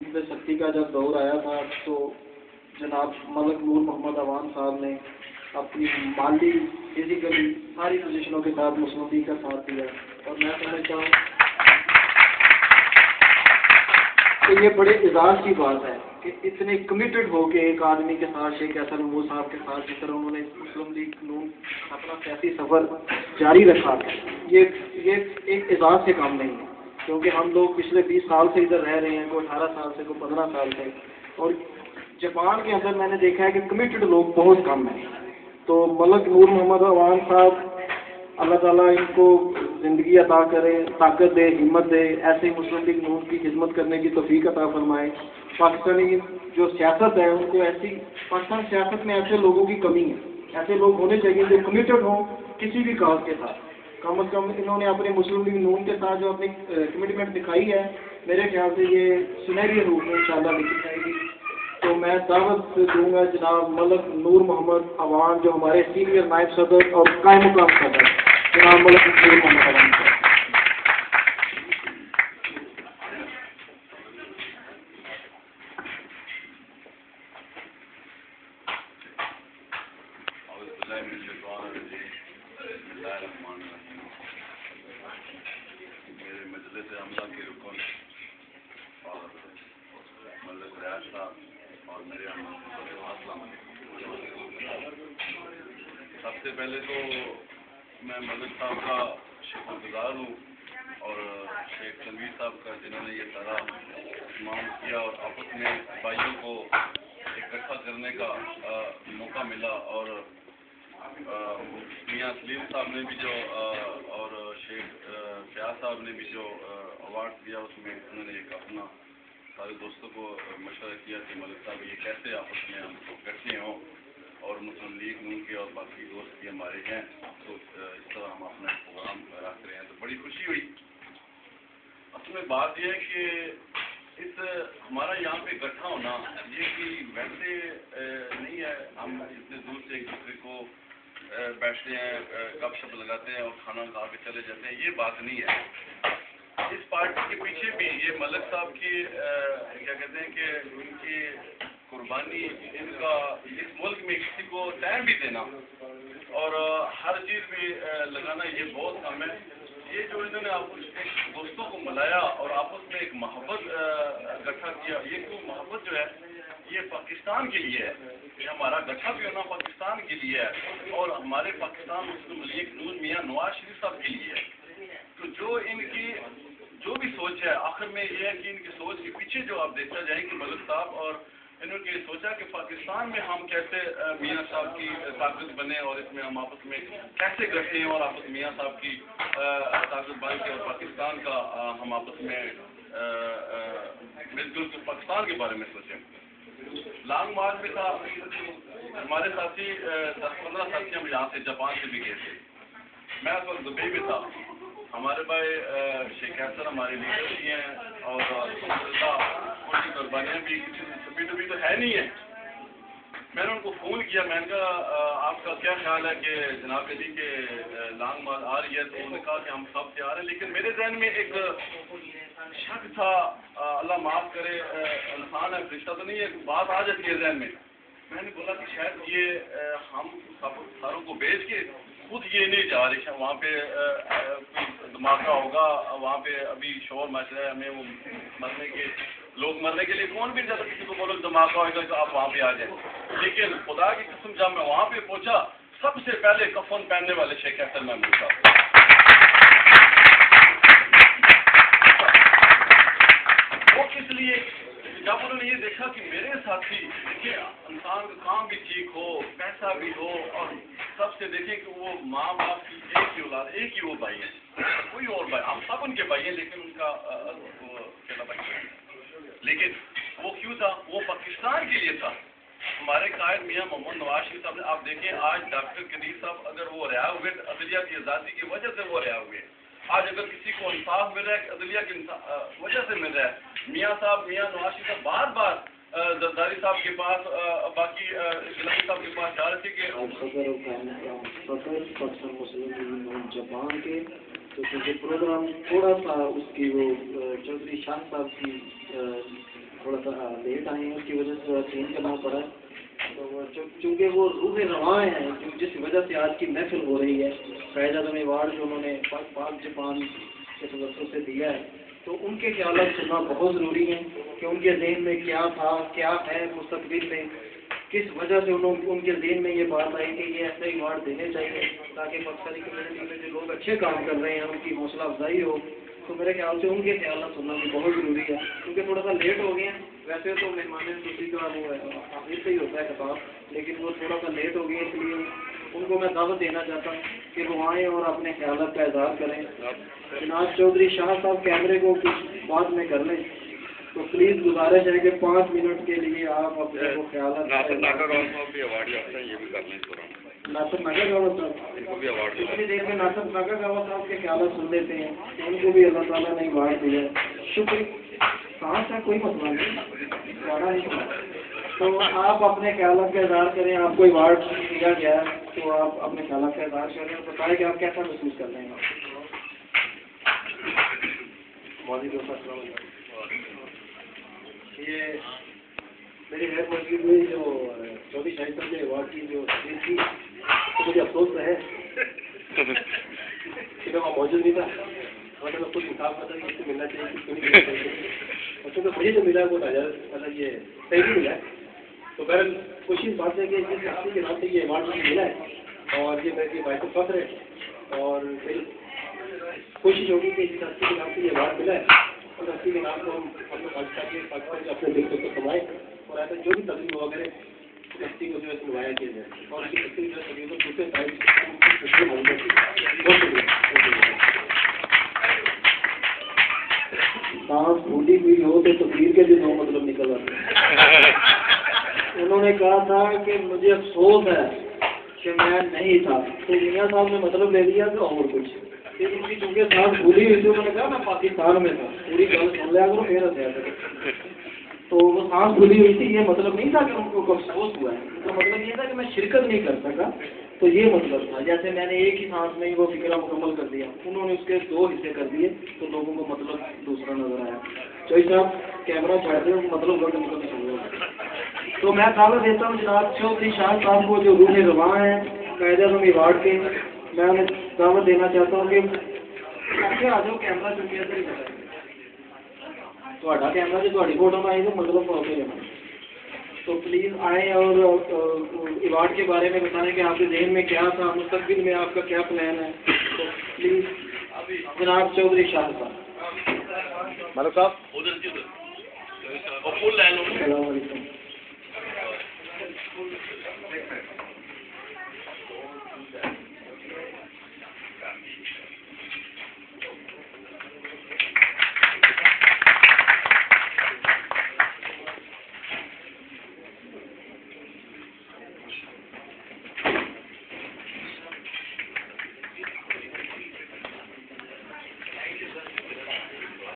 حزب سختی کا جب دور آیا تھا تو جناب ملک نور محمد عوان صاحب نے اپنی مالی فزیکلی ساری پوزیشنوں کے ساتھ مسلم لیگ کا ساتھ دیا، اور میں سمجھتا ہوں کہ یہ بڑے اعزاز کی بات ہے کہ اتنے کمیٹڈ ہو کے ایک آدمی کے ساتھ شیخ احسن محمود صاحب کے ساتھ جس طرح انہوں نے مسلم لیگ نون اپنا سیاسی سفر جاری رکھا، یہ ایک اعزاز سے کام نہیں ہے، کیونکہ ہم لوگ پچھلے 20 سال سے ادھر رہ رہے ہیں، کوئی 18 سال سے، کوئی 15 سال سے، اور جاپان کے اندر میں نے دیکھا ہے کہ کمیٹڈ لوگ بہت کم ہیں۔ تو ملک نور محمد عوان صاحب، اللہ تعالیٰ ان کو زندگی عطا کرے، طاقت دے، ہمت دے، ایسے مسلم لیگ نون کی خدمت کرنے کی توفیق عطا فرمائے۔ پاکستانی جو سیاست ہے ان کو پاکستان سیاست میں ایسے لوگوں کی کمی ہے، ایسے لوگ ہونے چاہیے جو کمیٹڈ ہوں کسی بھی کاز کے ساتھ۔ کم از کم انہوں نے اپنے مسلم لیگ نون کے ساتھ جو اپنی کمٹمنٹ دکھائی ہے، میرے خیال سے یہ سنہری روپ میں انشاءاللہ لکھی جائے گی۔ تو میں دعوت دوں گا جناب ملک نور محمد عوان، جو ہمارے سینئر نائب صدر اور قائم مقام صدر جناب ملک نور محمد عوان صاحب۔ میرے مجلس عملہ کے رکن اور ملک ریاض صاحب اور میرے السلام علیکم۔ سب سے پہلے تو میں ملک صاحب کا شکر گزار ہوں اور شیخ تنویر صاحب کا، جنہوں نے یہ سارا اہتمام کیا اور آپس میں بھائیوں کو اکٹھا کرنے کا موقع ملا، اور میاں سلیم صاحب نے بھی جو اور شیخ فیاض صاحب نے بھی جو اوارڈ دیا، اس میں انہوں نے ایک اپنا سارے دوستوں کو مشورہ کیا کہ ملک صاحب یہ کیسے آپس میں ہم کو اکٹھے ہوں اور مسلم لیگ نون کے اور باقی دوست بھی ہمارے ہیں، تو اس طرح ہم اپنا پروگرام رکھ رہے ہیں، تو بڑی خوشی ہوئی۔ اصل میں بات یہ ہے کہ ہمارا یہاں پہ اکٹھا ہونا یہ کہ ویسے نہیں ہے، ہم اتنے دور سے ایک دوسرے کو بیٹھتے ہیں، گپ شپ لگاتے ہیں اور کھانا کھا کے چلے جاتے ہیں، یہ بات نہیں ہے۔ اس پارٹی کے پیچھے بھی یہ ملک صاحب کی کیا کہتے ہیں کہ ان کی قربانی، ان کا اس ملک میں کسی کو ٹائم بھی دینا اور ہر چیز بھی لگانا، یہ بہت کم ہے۔ یہ جو انہوں نے دوستوں کو ملایا اور آپس میں ایک محبت اکٹھا کیا، یہ کیوں محبت جو ہے یہ پاکستان کے لیے ہے، یہ ہمارا گٹھا بھی ہونا پاکستان کے لیے ہے اور ہمارے پاکستان مسلم لیگ نون میاں نواز شریف صاحب کے لیے ہے۔ تو جو ان کی جو بھی سوچ ہے، آخر میں یہ ہے کہ ان کی سوچ کے پیچھے جو آپ دیکھا جائے کہ ملک صاحب اور انہوں نے سوچا کہ پاکستان میں ہم کیسے میاں صاحب کی طاقت بنے اور اس میں ہم آپس میں کیسے گٹھیں اور آپس میاں صاحب کی طاقت بن کے اور پاکستان کا ہم آپس میں مل جل کر پاکستان کے بارے میں سوچیں۔ لانگ مارچ میں تھا، ہمارے ساتھی 10-15 ساتھی ہم یہاں سے جاپان سے بھی گئے تھے، میں اس وقت دبئی میں تھا، ہمارے بھائی شیخ احسن ہمارے لیڈر بھی ہیں اور ان کی قربانیاں بھی کبھی تو ہے نہیں ہے۔ میں نے ان کو فون کیا، میں نے کہا آپ کا کیا خیال ہے کہ جناب علی کے لانگ مارچ آ رہی ہے، تو انہوں نے کہا کہ ہم سب تیار ہیں، لیکن میرے ذہن میں ایک شک تھا، اللہ معاف کرے انسان ہے، فرشتہ تو نہیں ہے، بات آ جاتی ہے ذہن میں نے بولا کہ شاید یہ ہم ساروں کو بھیج کے خود یہ نہیں جا رہی، وہاں پہ دھماکہ ہوگا، وہاں پہ ابھی شور مچ رہا ہے، ہمیں وہ مرنے کے لیے کون بھی جب کسی کو بولو دھماکہ ہوگا تو آپ وہاں پہ آ جائیں، لیکن خدا کی قسم جب میں وہاں پہ پہنچا، سب سے پہلے کفن پہننے والے شیخ احسن محمود صاحب، وہ کس لیے؟ جب انہوں نے یہ دیکھا کہ میرے ساتھی دیکھیں انسان کا کام بھی ٹھیک ہو، پیسہ بھی ہو، اور سب سے دیکھیں کہ وہ ماں باپ کی ایک ہی اولاد، ایک ہی وہ بھائی ہیں، کوئی اور بھائی، ہم سب ان کے بھائی ہیں، لیکن ان کا اکیلا بھائی ہے، لیکن وہ کیوں تھا؟ وہ پاکستان کے لیے تھا۔ ہمارے قائد میاں محمد نواز شریف صاحب نے، آپ دیکھیں آج ڈاکٹر قدیر صاحب اگر وہ رہا ہوئے عدلیہ کی آزادی کی وجہ سے وہ رہا ہوئے، آج اگر کسی کو انصاف مل رہا ہے عدلیہ کی وجہ سے مل رہا ہے، میاں صاحب میاں نواز شریف صاحب بار بار زرداری صاحب کے پاس باقی گلانی صاحب کے پاس جا رہے تھے کہ جاپان کے تو پروگرام تھوڑا سا اس کی وہ چودھری شاہ صاحب کی تھوڑا سا لیٹ آئے ہیں، اس کی وجہ سے تھوڑا چینج کرنا پڑا ہے. تو چونکہ وہ روح رواں ہیں جس وجہ سے آج کی محفل ہو رہی ہے، قائد اعظم ایوارڈ جو انہوں نے پاک جاپان کے سدسوں سے دیا ہے، تو ان کے خیالات سننا بہت ضروری ہے کہ ان کے ذہن میں کیا تھا، کیا ہے مستقبل میں، کس وجہ سے ان کے ذہن میں یہ بات آئی کہ یہ ایسے ایوارڈ دینے چاہیے تاکہ پاکستانی کمیونٹی میں جو لوگ اچھے کام کر رہے ہیں ان کی حوصلہ افزائی ہو. تو میرے خیال سے ان کے خیالات سننا بھی بہت ضروری ہے، کیونکہ تھوڑا سا لیٹ ہو گئے ہیں. ویسے تو مہمان دوسری کا وہ آخر سے ہی ہوتا ہے خطاب، لیکن وہ تھوڑا سا لیٹ ہو گئے، اس لیے ان کو میں دعوت دینا چاہتا ہوں کہ وہ آئیں اور اپنے خیالات کا اظہار کریں. جناب چودھری شاہ صاحب کیمرے کو کچھ بعد میں کر لیں، تو پلیز گزارش ہے کہ 5 منٹ کے لیے آپ اپنے کو خیالات ناصر ناگر گاؤں صاحب بھی ایوارڈ یافتہ ہیں، یہ بھی کر لیں. ناصر ناگر گاؤں صاحب اتنی دیر میں ناصر ناگر گاؤں صاحب کے خیالات سن لیتے ہیں، ان کو بھی اللہ تعالیٰ نے ایوارڈ دیا ہے. شکریہ. کہاں سے کوئی مسئلہ نہیں، زیادہ نہیں سنا. تو آپ اپنے خیالات کا اظہار کریں. آپ کو ایوارڈ دیا گیا ہے تو آپ اپنے خیالات کا اظہار کریں اور بتائیں کہ آپ کیسا محسوس کر رہے ہیں. وعلیکم السلام. یہ میری غیر موجود ہوئی جو چودھری شاہد صاحب کے ایوارڈ کی جو تقریب تھی، تو مجھے افسوس ہے کہ میں وہاں موجود نہیں تھا، مطلب کچھ حساب پتہ کس کو ملنا چاہیے کس کو نہیں ملنا چاہیے. بچوں کو مجھے جو ملا ہے وہ مطلب یہ صحیح ملا ہے. تو بہرحال خوشی بات ہے کہ جس شخصی کے نام سے یہ ایوارڈ مجھے ملا ہے اور یہ میرے باعث فخر ہے، اور میری کوشش ہوگی کہ جس شخصی کے نام سے یہ ایوارڈ ملا ہے اس شخصی کے نام کو ہم اپنے پاکستان کے اپنے دل کو سمائیں اور ایسا جو بھی تقریب ہوا کرے اس شخصی کو جو ہے سنوایا کیا جائے اور اس کی تقریب جو ہے دوسرے سانس پھوٹی ہوئی ہو تو تقریر کے بھی نو مطلب نکل آتے ہیں. انہوں نے کہا تھا کہ مجھے افسوس ہے کہ میں نہیں تھا، تو میاں صاحب نے مطلب لے لیا کہ اور کچھ. پھر ان کی چونکہ سانس بھولی ہوئی تھی، انہوں نے کہا میں پاکستان میں تھا. پوری گل سن لیا کرو پھر ہتھیار کرو. تو وہ سانس بھولی ہوئی تھی، یہ مطلب نہیں تھا کہ ان کو افسوس ہوا ہے، ان کا مطلب یہ تھا کہ میں شرکت نہیں کر سکا. تو یہ مطلب تھا. جیسے میں نے ایک ہی سانس میں ہی وہ فکرہ مکمل کر دیا، انہوں نے اس کے 2 حصے کر دیے تو لوگوں کو مطلب دوسرا نظر آیا. چوہدری صاحب کیمرہ چھاڑ دیں، مطلب غلط نکل سکتے. تو میں دعوت دیتا ہوں جناب چودھری شاہ صاحب کو جو روح رواں ہیں قائد اعظم ایوارڈ کے، میں انہیں دعوت دینا چاہتا ہوں کہ آگے آ جاؤ. کیمرہ چونکہ ادھر ہی ہے، کیمرہ جو تھوڑی فوٹو میں آئی تو مطلب اوکے جانا. تو پلیز آئیں اور ایوارڈ کے بارے میں بتائیں کہ آپ کے ذہن میں کیا تھا، مستقبل میں آپ کا کیا پلان ہے. تو پلیز جناب چودھری شاہ صاحب. ملک صاحب السلام علیکم.